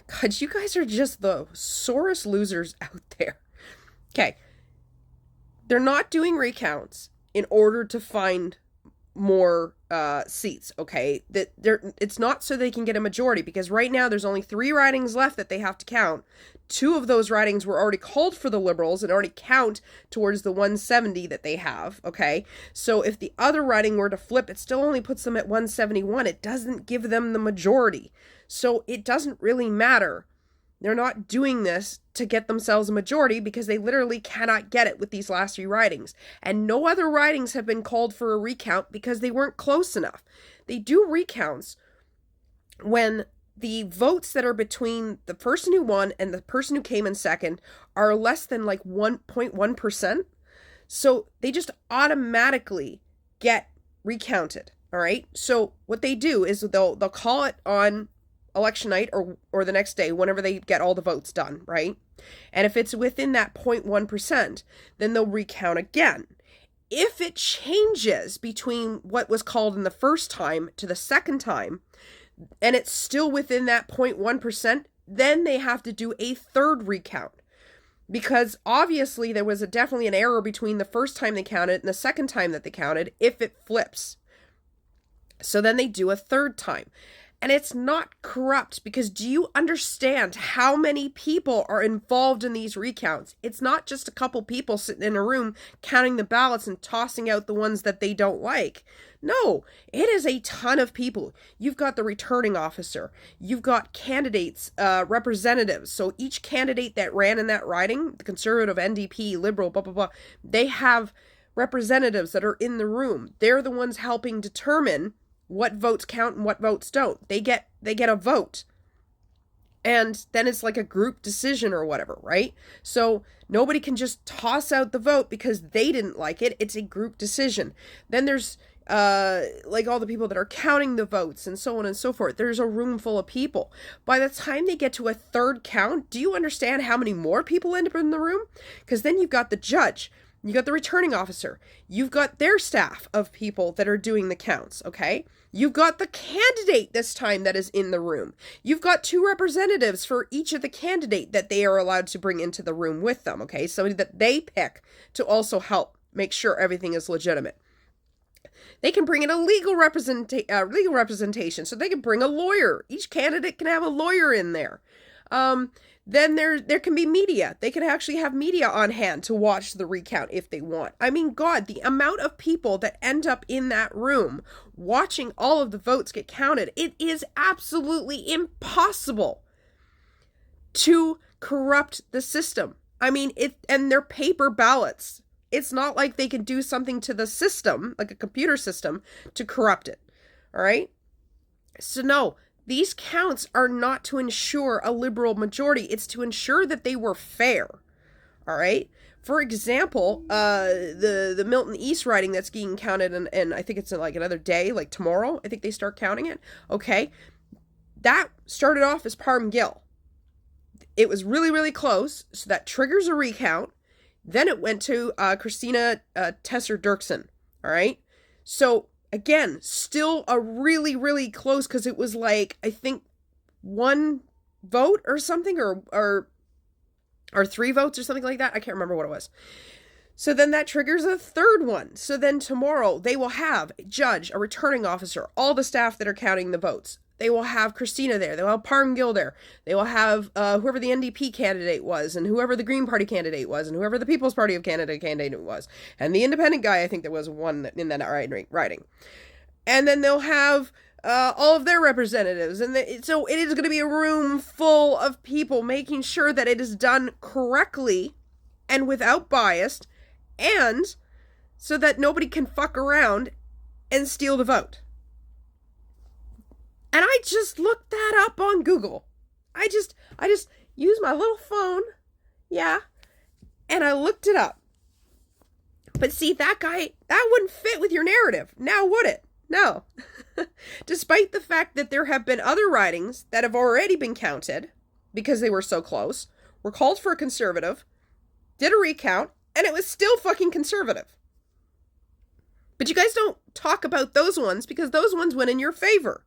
God, you guys are just the sorest losers out there. Okay. They're not doing recounts in order to find more seats, okay? It's not so they can get a majority, because right now there's only 3 ridings left that they have to count. 2 of those ridings were already called for the Liberals and already count towards the 170 that they have, okay? So if the other riding were to flip, it still only puts them at 171. It doesn't give them the majority. So it doesn't really matter. They're not doing this to get themselves a majority, because they literally cannot get it with these last 3 ridings. And no other ridings have been called for a recount because they weren't close enough. They do recounts when the votes that are between the person who won and the person who came in second are less than like 1.1%. So they just automatically get recounted. All right. So what they do is they'll call it on election night or the next day, whenever they get all the votes done, right? And if it's within that 0.1%, then they'll recount again. If it changes between what was called in the first time to the second time, and it's still within that 0.1%, then they have to do a third recount. Because obviously there was definitely an error between the first time they counted and the second time that they counted if it flips. So then they do a third time. And it's not corrupt, because do you understand how many people are involved in these recounts? It's not just a couple people sitting in a room counting the ballots and tossing out the ones that they don't like. No, it is a ton of people. You've got the returning officer. You've got candidates, representatives. So each candidate that ran in that riding, the Conservative, NDP, Liberal, blah, blah, blah, they have representatives that are in the room. They're the ones helping determine what votes count and what votes don't. They get a vote. And then it's like a group decision or whatever, right? So nobody can just toss out the vote because they didn't like it. It's a group decision. Then there's like all the people that are counting the votes and so on and so forth. There's a room full of people. By the time they get to a third count, do you understand how many more people end up in the room? Because then you've got the judge. You got the returning officer. You've got their staff of people that are doing the counts, okay? You've got the candidate this time that is in the room. You've got 2 representatives for each of the candidate that they are allowed to bring into the room with them, okay? So that they pick to also help make sure everything is legitimate. They can bring in a legal representation, so they can bring a lawyer. Each candidate can have a lawyer in there. Then there can be media. They can actually have media on hand to watch the recount if they want. I mean, God, the amount of people that end up in that room watching all of the votes get counted, it is absolutely impossible to corrupt the system. I mean, and they're paper ballots. It's not like they can do something to the system, like a computer system, to corrupt it. All right? So no, these counts are not to ensure a Liberal majority. It's to ensure that they were fair. All right? For example, the Milton East riding that's being counted, and I think it's in like another day, like tomorrow, I think they start counting it. Okay? That started off as Parham Gill. It was really, really close, so that triggers a recount. Then it went to Christina Tesser Dirksen. All right? So again, still a really, really close, because it was like, I think 1 vote or something, or 3 votes or something like that. I can't remember what it was. So then that triggers a third one. So then tomorrow they will have a judge, a returning officer, all the staff that are counting the votes. They will have Christina there. They will have Parham Gill there. They will have whoever the NDP candidate was, and whoever the Green Party candidate was, and whoever the People's Party of Canada candidate was. And the independent guy, I think there was one in that riding. And then they'll have all of their representatives. And so it is going to be a room full of people making sure that it is done correctly and without bias, and so that nobody can fuck around and steal the vote. And I just looked that up on Google. I just used my little phone, yeah, and I looked it up. But see, that wouldn't fit with your narrative. Now would it? No. Despite the fact that there have been other ridings that have already been counted, because they were so close, were called for a Conservative, did a recount, and it was still fucking Conservative. But you guys don't talk about those ones, because those ones went in your favor.